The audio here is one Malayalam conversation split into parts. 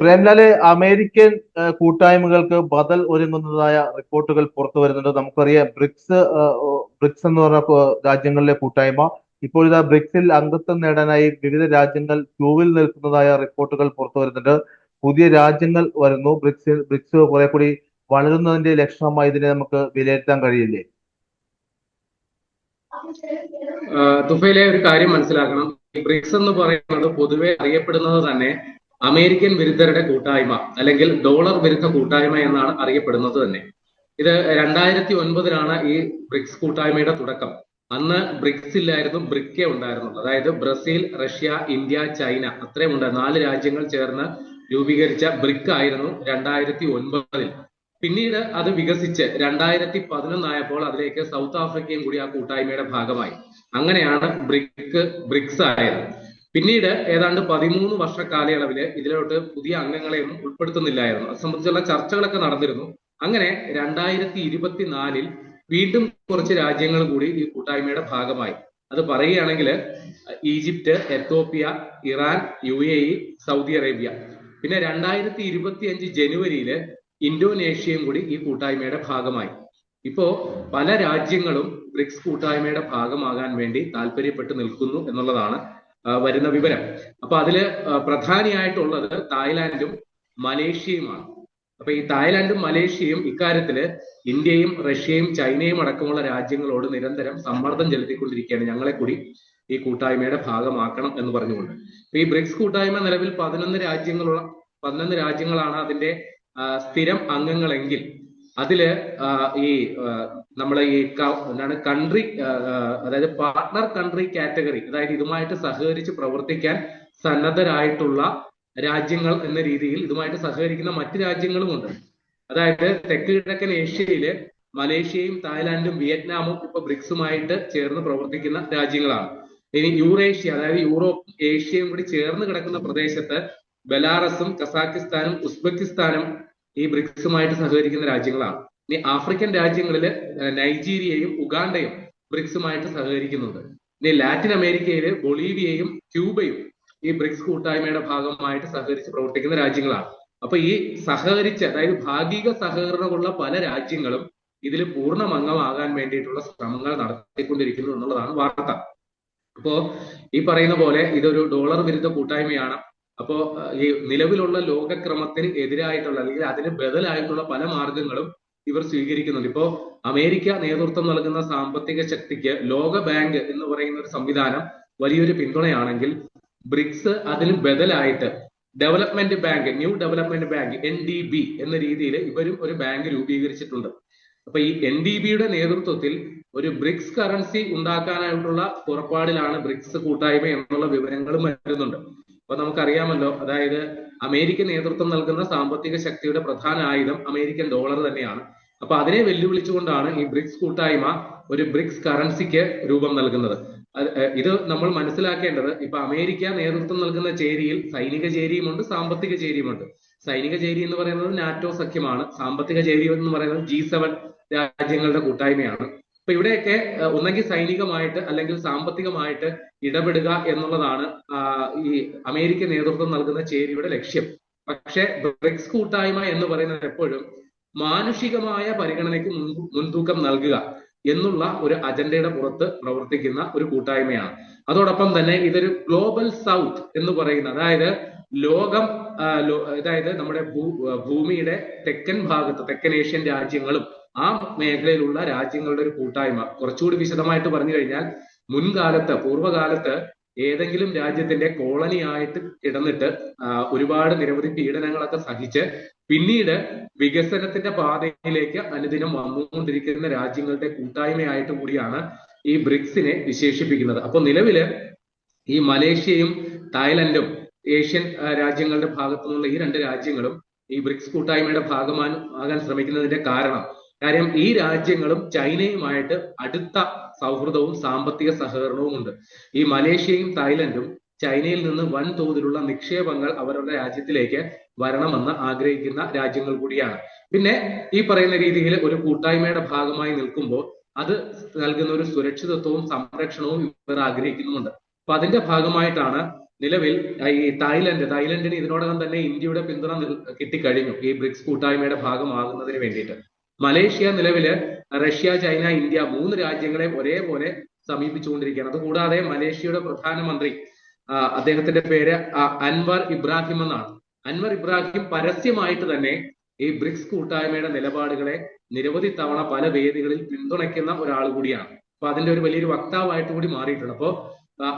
പ്രേംലാല്, അമേരിക്കൻ കൂട്ടായ്മകൾക്ക് ബദൽ ഒരുങ്ങുന്നതായ റിപ്പോർട്ടുകൾ പുറത്തു വരുന്നുണ്ട്. നമുക്കറിയാം ബ്രിക്സ് എന്ന് പറഞ്ഞ രാജ്യങ്ങളിലെ കൂട്ടായ്മ ഇപ്പോൾ ഇതാ ബ്രിക്സിൽ അംഗത്വം നേടാനായി വിവിധ രാജ്യങ്ങൾ ക്യൂവിൽ നിൽക്കുന്നതായ റിപ്പോർട്ടുകൾ പുറത്തു വരുന്നുണ്ട്. പുതിയ രാജ്യങ്ങൾ വരുന്നു. ബ്രിക്സ് കുറെ കൂടി വളരുന്നതിന്റെ ലക്ഷണമായി ഇതിനെ നമുക്ക് വിലയിരുത്താൻ കഴിയില്ലേ? തുഫയിലെ ഒരു കാര്യം മനസ്സിലാക്കണം. ബ്രിക്സ് എന്ന് പറയുന്നത് പൊതുവെ അറിയപ്പെടുന്നത് തന്നെ അമേരിക്കൻ വിരുദ്ധരുടെ കൂട്ടായ്മ അല്ലെങ്കിൽ ഡോളർ വിരുദ്ധ കൂട്ടായ്മ എന്നാണ് അറിയപ്പെടുന്നത് തന്നെ. ഇത് 2009 ഈ ബ്രിക്സ് കൂട്ടായ്മയുടെ തുടക്കം. അന്ന് ബ്രിക്സ് ഇല്ലായിരുന്നു, ബ്രിക്കേ ഉണ്ടായിരുന്നുള്ളൂ. അതായത് ബ്രസീൽ, റഷ്യ, ഇന്ത്യ, ചൈന അത്രയും ഉണ്ട്. 4 രാജ്യങ്ങൾ ചേർന്ന് രൂപീകരിച്ച ബ്രിക് ആയിരുന്നു 2009. പിന്നീട് അത് വികസിച്ച് 2011 ആയപ്പോൾ അതിലേക്ക് സൗത്ത് ആഫ്രിക്കയും കൂടി ആ കൂട്ടായ്മയുടെ ഭാഗമായി. അങ്ങനെയാണ് ബ്രിക്സ് ആയത്. പിന്നീട് ഏതാണ്ട് 13 വർഷ കാലയളവില് ഇതിലോട്ട് പുതിയ അംഗങ്ങളെയൊന്നും ഉൾപ്പെടുത്തുന്നില്ലായിരുന്നു. അത് സംബന്ധിച്ചുള്ള ചർച്ചകളൊക്കെ നടന്നിരുന്നു. അങ്ങനെ 2024 വീണ്ടും കുറച്ച് രാജ്യങ്ങൾ കൂടി ഈ കൂട്ടായ്മയുടെ ഭാഗമായി. അത് പറയുകയാണെങ്കിൽ Egypt, Ethiopia, Iran, UAE, Saudi Arabia. പിന്നെ 2025 ജനുവരിയില് ഇന്തോനേഷ്യയും കൂടി ഈ കൂട്ടായ്മയുടെ ഭാഗമായി. ഇപ്പോ പല രാജ്യങ്ങളും ബ്രിക്സ് കൂട്ടായ്മയുടെ ഭാഗമാകാൻ വേണ്ടി താല്പര്യപ്പെട്ട് നിൽക്കുന്നു എന്നുള്ളതാണ് വരുന്ന വിവരം. അപ്പൊ അതില് പ്രധാനിയായിട്ടുള്ളത് തായ്ലാന്റും മലേഷ്യയുമാണ്. അപ്പൊ ഈ തായ്ലാന്റും മലേഷ്യയും ഇക്കാര്യത്തില് ഇന്ത്യയും റഷ്യയും ചൈനയും അടക്കമുള്ള രാജ്യങ്ങളോട് നിരന്തരം സമ്മർദ്ദം ചെലുത്തിക്കൊണ്ടിരിക്കുകയാണ്, ഞങ്ങളെ കൂടി ഈ കൂട്ടായ്മയുടെ ഭാഗമാക്കണം എന്ന് പറഞ്ഞുകൊണ്ട്. ഈ ബ്രിക്സ് കൂട്ടായ്മ നിലവിൽ 11 രാജ്യങ്ങളാണ് അതിന്റെ സ്ഥിരം അംഗങ്ങളെങ്കിൽ അതില് ഈ നമ്മളെ ഈ കൺട്രി, അതായത് പാർട്ണർ കൺട്രി കാറ്റഗറി, അതായത് ഇതുമായിട്ട് സഹകരിച്ച് പ്രവർത്തിക്കാൻ സന്നദ്ധരായിട്ടുള്ള രാജ്യങ്ങൾ എന്ന രീതിയിൽ ഇതുമായിട്ട് സഹകരിക്കുന്ന മറ്റു രാജ്യങ്ങളുമുണ്ട്. അതായത് തെക്ക് കിഴക്കൻ ഏഷ്യയില് മലേഷ്യയും തായ്ലാന്റും വിയറ്റ്നാമും ഇപ്പൊ ബ്രിക്സുമായിട്ട് ചേർന്ന് പ്രവർത്തിക്കുന്ന രാജ്യങ്ങളാണ്. ഇനി യൂറേഷ്യ, അതായത് യൂറോപ്പ്, ഏഷ്യയും കൂടി ചേർന്ന് കിടക്കുന്ന പ്രദേശത്ത് ബെലാറസും കസാക്കിസ്ഥാനും ഉസ്ബെക്കിസ്ഥാനും ഈ ബ്രിക്സുമായിട്ട് സഹകരിക്കുന്ന രാജ്യങ്ങളാണ്. ഇനി ആഫ്രിക്കൻ രാജ്യങ്ങളില് നൈജീരിയയും ഉഗാണ്ടയും ബ്രിക്സുമായിട്ട് സഹകരിക്കുന്നുണ്ട്. ഇനി ലാറ്റിൻ അമേരിക്കയില് ബൊളീവിയയും ക്യൂബയും ഈ ബ്രിക്സ് കൂട്ടായ്മയുടെ ഭാഗമായിട്ട് സഹകരിച്ച് പ്രവർത്തിക്കുന്ന രാജ്യങ്ങളാണ്. അപ്പൊ ഈ സഹകരിച്ച്, അതായത് ഭാഗിക സഹകരണമുള്ള പല രാജ്യങ്ങളും ഇതിൽ പൂർണ്ണ അംഗമാകാൻ വേണ്ടിയിട്ടുള്ള ശ്രമങ്ങൾ നടത്തിക്കൊണ്ടിരിക്കുന്നു എന്നുള്ളതാണ് വാർത്ത. അപ്പോ ഈ പറയുന്ന പോലെ ഇതൊരു ഡോളർ വിരുദ്ധ കൂട്ടായ്മയാണ്. അപ്പോ ഈ നിലവിലുള്ള ലോകക്രമത്തിന് എതിരായിട്ടുള്ള അല്ലെങ്കിൽ അതിന് ബദലായിട്ടുള്ള പല മാർഗങ്ങളും ഇവർ സ്വീകരിക്കുന്നുണ്ട്. ഇപ്പോ അമേരിക്ക നേതൃത്വം നൽകുന്ന സാമ്പത്തിക ശക്തിക്ക് ലോക ബാങ്ക് എന്ന് പറയുന്ന ഒരു സംവിധാനം വലിയൊരു പിന്തുണയാണെങ്കിൽ ബ്രിക്സ് അതിന് ബദലായിട്ട് development bank, new development bank NDB എന്ന രീതിയിൽ ഇവരും ഒരു ബാങ്ക് രൂപീകരിച്ചിട്ടുണ്ട്. അപ്പൊ ഈ NDBയുടെ നേതൃത്വത്തിൽ ഒരു ബ്രിക്സ് കറൻസി ഉണ്ടാക്കാനായിട്ടുള്ള പുറപ്പാടിലാണ് ബ്രിക്സ് കൂട്ടായ്മ എന്നുള്ള വിവരങ്ങളും വരുന്നുണ്ട്. അപ്പൊ നമുക്കറിയാമല്ലോ, അതായത് അമേരിക്ക നേതൃത്വം നൽകുന്ന സാമ്പത്തിക ശക്തിയുടെ പ്രധാന ആയുധം അമേരിക്കൻ ഡോളർ തന്നെയാണ്. അപ്പൊ അതിനെ വെല്ലുവിളിച്ചുകൊണ്ടാണ് ഈ ബ്രിക്സ് കൂട്ടായ്മ ഒരു ബ്രിക്സ് കറൻസിക്ക് രൂപം നൽകുന്നത്. ഇത് നമ്മൾ മനസ്സിലാക്കേണ്ടത്, ഇപ്പൊ അമേരിക്ക നേതൃത്വം നൽകുന്ന ചേരിയിൽ സൈനിക ചേരിയുമുണ്ട്, സാമ്പത്തിക ചേരിയുമുണ്ട്. സൈനിക ചേരി എന്ന് പറയുന്നത് നാറ്റോ സഖ്യമാണ്. സാമ്പത്തിക ചേരി എന്ന് പറയുന്നത് G7 രാജ്യങ്ങളുടെ കൂട്ടായ്മയാണ്. അപ്പൊ ഇവിടെയൊക്കെ ഒന്നെങ്കിൽ സൈനികമായിട്ട് അല്ലെങ്കിൽ സാമ്പത്തികമായിട്ട് ഇടപെടുക എന്നുള്ളതാണ് ഈ അമേരിക്ക നേതൃത്വം നൽകുന്ന ചേരിയുടെ ലക്ഷ്യം. പക്ഷെ ബ്രിക്സ് കൂട്ടായ്മ എന്ന് പറയുന്നത് എപ്പോഴും മാനുഷികമായ പരിഗണനയ്ക്ക് മുൻതൂക്കം നൽകുക എന്നുള്ള ഒരു അജണ്ടയുടെ പുറത്ത് പ്രവർത്തിക്കുന്ന ഒരു കൂട്ടായ്മയാണ്. അതോടൊപ്പം തന്നെ ഇതൊരു ഗ്ലോബൽ സൗത്ത് എന്ന് പറയുന്ന, അതായത് ലോകം, അതായത് നമ്മുടെ ഭൂമിയുടെ തെക്കൻ ഭാഗത്ത്, തെക്കൻ ഏഷ്യൻ രാജ്യങ്ങളും ആ മേഖലയിലുള്ള രാജ്യങ്ങളുടെ ഒരു കൂട്ടായ്മ. കുറച്ചുകൂടി വിശദമായിട്ട് പറഞ്ഞു കഴിഞ്ഞാൽ, പൂർവ്വകാലത്ത് ഏതെങ്കിലും രാജ്യത്തിന്റെ കോളനി ആയിട്ട് കിടന്നിട്ട് ഒരുപാട് നിരവധി പീഡനങ്ങളൊക്കെ സഹിച്ച് പിന്നീട് വികസനത്തിന്റെ പാതയിലേക്ക് അനുദിനം വന്നുകൊണ്ടിരിക്കുന്ന രാജ്യങ്ങളുടെ കൂട്ടായ്മയായിട്ട് കൂടിയാണ് ഈ ബ്രിക്സിനെ വിശേഷിപ്പിക്കുന്നത്. അപ്പൊ നിലവില് ഈ മലേഷ്യയും തായ്ലൻഡും ഏഷ്യൻ രാജ്യങ്ങളുടെ ഭാഗത്തു നിന്നുള്ള ഈ 2 രാജ്യങ്ങളും ഈ ബ്രിക്സ് കൂട്ടായ്മയുടെ ഭാഗമാകാൻ ശ്രമിക്കുന്നതിന്റെ കാര്യം ഈ രാജ്യങ്ങളും ചൈനയുമായിട്ട് അടുത്ത സൗഹൃദവും സാമ്പത്തിക സഹകരണവും ഉണ്ട്. ഈ മലേഷ്യയും തായ്ലൻഡും ചൈനയിൽ നിന്ന് വൻതോതിലുള്ള നിക്ഷേപങ്ങൾ അവരുടെ രാജ്യത്തിലേക്ക് വരണമെന്ന് ആഗ്രഹിക്കുന്ന രാജ്യങ്ങൾ കൂടിയാണ്. പിന്നെ ഈ പറയുന്ന രീതിയിൽ ഒരു കൂട്ടായ്മയുടെ ഭാഗമായി നിൽക്കുമ്പോൾ അത് നൽകുന്ന ഒരു സുരക്ഷിതത്വവും സംരക്ഷണവും ഇവർ ആഗ്രഹിക്കുന്നുമുണ്ട്. അപ്പൊ അതിന്റെ ഭാഗമായിട്ടാണ് നിലവിൽ ഈ തായ്ലൻഡിന് ഇതിനോടകം തന്നെ ഇന്ത്യയുടെ പിന്തുണ കിട്ടിക്കഴിഞ്ഞു ഈ ബ്രിക്സ് കൂട്ടായ്മയുടെ ഭാഗമാകുന്നതിന് വേണ്ടിയിട്ട്. മലേഷ്യ നിലവില് റഷ്യ, ചൈന, ഇന്ത്യ 3 രാജ്യങ്ങളെ ഒരേപോലെ സമീപിച്ചുകൊണ്ടിരിക്കുകയാണ്. അതുകൂടാതെ മലേഷ്യയുടെ പ്രധാനമന്ത്രി അദ്ദേഹത്തിന്റെ പേര് അൻവർ ഇബ്രാഹിം എന്നാണ്. അൻവർ ഇബ്രാഹിം പരസ്യമായിട്ട് തന്നെ ഈ ബ്രിക്സ് കൂട്ടായ്മയുടെ നിലപാടുകളെ നിരവധി തവണ പല വേദികളിൽ പിന്തുണയ്ക്കുന്ന ഒരാൾ കൂടിയാണ്. അപ്പൊ അതിന്റെ ഒരു വലിയൊരു വക്താവായിട്ട് കൂടി മാറിയിട്ടുണ്ട്. അപ്പോ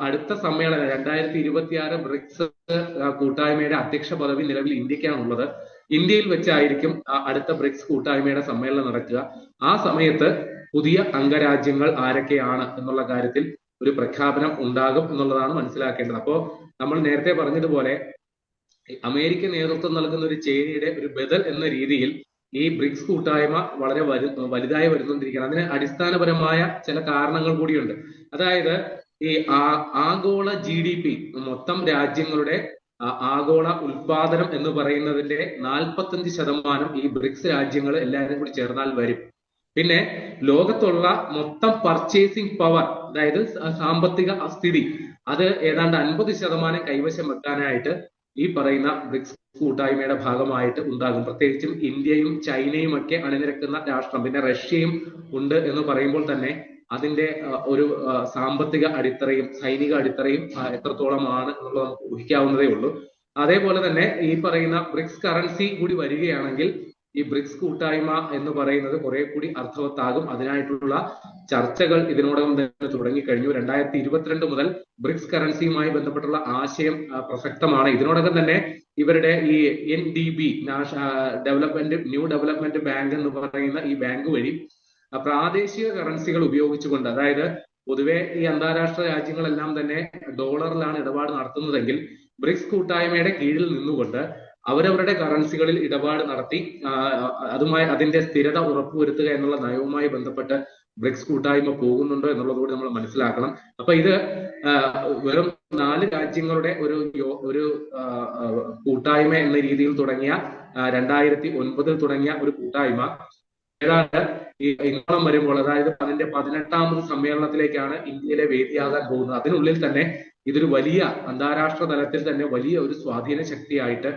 അടുത്ത സമ്മേളനം 2026 ബ്രിക്സ് കൂട്ടായ്മയുടെ അധ്യക്ഷ പദവി നിലവിൽ ഇന്ത്യക്കാണുള്ളത്. ഇന്ത്യയിൽ വെച്ചായിരിക്കും അടുത്ത ബ്രിക്സ് കൂട്ടായ്മയുടെ സമ്മേളനം നടക്കുക. ആ സമയത്ത് പുതിയ അംഗരാജ്യങ്ങൾ ആരൊക്കെയാണ് എന്നുള്ള കാര്യത്തിൽ ഒരു പ്രഖ്യാപനം ഉണ്ടാകും എന്നുള്ളതാണ് മനസ്സിലാക്കേണ്ടത്. അപ്പോ നമ്മൾ നേരത്തെ പറഞ്ഞതുപോലെ അമേരിക്ക നേതൃത്വം നൽകുന്ന ഒരു ചേരിയുടെ ഒരു ബദൽ എന്ന രീതിയിൽ ഈ ബ്രിക്സ് കൂട്ടായ്മ വളരെ വലുതായി വരുന്നുകൊണ്ടിരിക്കുകയാണ്. അതിന് അടിസ്ഥാനപരമായ ചില കാരണങ്ങൾ കൂടിയുണ്ട്. അതായത് ഈ ആഗോള GDP, മൊത്തം രാജ്യങ്ങളുടെ ആഗോള ഉൽപാദനം എന്ന് പറയുന്നതിന്റെ 45% ഈ ബ്രിക്സ് രാജ്യങ്ങൾ എല്ലാവരും കൂടി ചേർന്നാൽ വരും. പിന്നെ ലോകത്തുള്ള മൊത്തം പർച്ചേസിംഗ് പവർ, അതായത് സാമ്പത്തിക സ്ഥിതി, അത് ഏതാണ്ട് 50% കൈവശം വെക്കാനായിട്ട് ഈ പറയുന്ന ബ്രിക്സ് കൂട്ടായ്മയുടെ ഭാഗമായിട്ട് ഉണ്ടാകും. പ്രത്യേകിച്ചും ഇന്ത്യയും ചൈനയും ഒക്കെ അണിനിരക്കുന്ന രാഷ്ട്രം, പിന്നെ റഷ്യയും ഉണ്ട് എന്ന് പറയുമ്പോൾ തന്നെ അതിന്റെ ഒരു സാമ്പത്തിക അടിത്തറയും സൈനിക അടിത്തറയും എത്രത്തോളമാണ് എന്നുള്ളത് നമുക്ക് ഊഹിക്കാവുന്നതേ ഉള്ളൂ. അതേപോലെ തന്നെ ഈ പറയുന്ന ബ്രിക്സ് കറൻസി കൂടി വരികയാണെങ്കിൽ ഈ ബ്രിക്സ് കൂട്ടായ്മ എന്ന് പറയുന്നത് കുറെ കൂടി അർത്ഥവത്താകും. അതിനായിട്ടുള്ള ചർച്ചകൾ ഇതിനോടകം തന്നെ തുടങ്ങിക്കഴിഞ്ഞു. 2022 മുതൽ ബ്രിക്സ് കറൻസിയുമായി ബന്ധപ്പെട്ടുള്ള ആശയം പ്രസക്തമാണ്. ഇതിനോടകം തന്നെ ഇവരുടെ ഈ NDB, ന്യൂ ഡെവലപ്മെന്റ് ബാങ്ക് എന്ന് പറയുന്ന ഈ ബാങ്ക് വഴി പ്രാദേശിക കറൻസികൾ ഉപയോഗിച്ചുകൊണ്ട്, അതായത് പൊതുവെ ഈ അന്താരാഷ്ട്ര രാജ്യങ്ങളെല്ലാം തന്നെ ഡോളറിലാണ് ഇടപാട് നടത്തുന്നതെങ്കിൽ ബ്രിക്സ് കൂട്ടായ്മയുടെ കീഴിൽ നിന്നുകൊണ്ട് അവരവരുടെ കറൻസികളിൽ ഇടപാട് നടത്തി അതിന്റെ സ്ഥിരത ഉറപ്പുവരുത്തുക എന്നുള്ള നയവുമായി ബന്ധപ്പെട്ട് ബ്രിക്സ് കൂട്ടായ്മ പോകുന്നുണ്ടോ എന്നുള്ളതുകൂടി നമ്മൾ മനസ്സിലാക്കണം. അപ്പൊ ഇത് വെറും 4 രാജ്യങ്ങളുടെ ഒരു കൂട്ടായ്മ എന്ന രീതിയിൽ തുടങ്ങിയ 2009 തുടങ്ങിയ ഒരു കൂട്ടായ്മ ഏതാണ്ട് ഈ ഇന്നോളം വരുമ്പോൾ, അതായത് അതിന്റെ 18ാമത് സമ്മേളനത്തിലേക്കാണ് ഇന്ത്യയിലെ വേദിയാകാൻ പോകുന്നത്. അതിനുള്ളിൽ തന്നെ ഇതൊരു വലിയ അന്താരാഷ്ട്ര തലത്തിൽ തന്നെ വലിയ ഒരു സ്വാധീന ശക്തിയായിട്ട്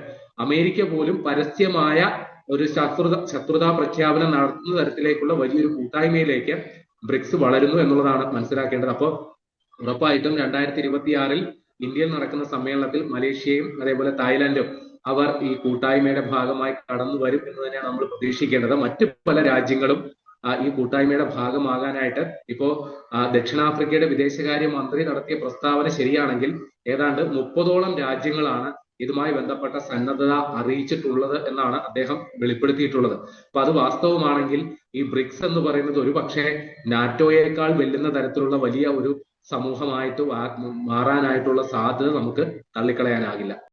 അമേരിക്ക പോലും പരസ്യമായ ഒരു ശത്രുതാ പ്രഖ്യാപനം നടത്തുന്ന തരത്തിലേക്കുള്ള വലിയൊരു കൂട്ടായ്മയിലേക്ക് ബ്രിക്സ് വളരുന്നു എന്നുള്ളതാണ് മനസ്സിലാക്കേണ്ടത്. അപ്പോൾ ഉറപ്പായിട്ടും 2026 ഇന്ത്യയിൽ നടക്കുന്ന സമ്മേളനത്തിൽ മലേഷ്യയും അതേപോലെ തായ്ലൻഡും അവർ ഈ കൂട്ടായ്മയുടെ ഭാഗമായി കടന്നു വരും എന്ന് തന്നെയാണ് നമ്മൾ പ്രതീക്ഷിക്കേണ്ടത്. മറ്റു പല രാജ്യങ്ങളും ഈ കൂട്ടായ്മയുടെ ഭാഗമാകാനായിട്ട് ഇപ്പോ ദക്ഷിണാഫ്രിക്കയുടെ വിദേശകാര്യ മന്ത്രി നടത്തിയ പ്രസ്താവന ശരിയാണെങ്കിൽ ഏതാണ്ട് 30ഓളം രാജ്യങ്ങളാണ് ഇതുമായി ബന്ധപ്പെട്ട സന്നദ്ധത അറിയിച്ചിട്ടുള്ളത് എന്നാണ് അദ്ദേഹം വെളിപ്പെടുത്തിയിട്ടുള്ളത്. അപ്പൊ അത് വാസ്തവമാണെങ്കിൽ ഈ ബ്രിക്സ് എന്ന് പറയുന്നത് ഒരു പക്ഷേ നാറ്റോയേക്കാൾ വെല്ലുന്ന തരത്തിലുള്ള വലിയ ഒരു സമൂഹമായിട്ട് മാറാനായിട്ടുള്ള സാധ്യത നമുക്ക് തള്ളിക്കളയാനാകില്ല.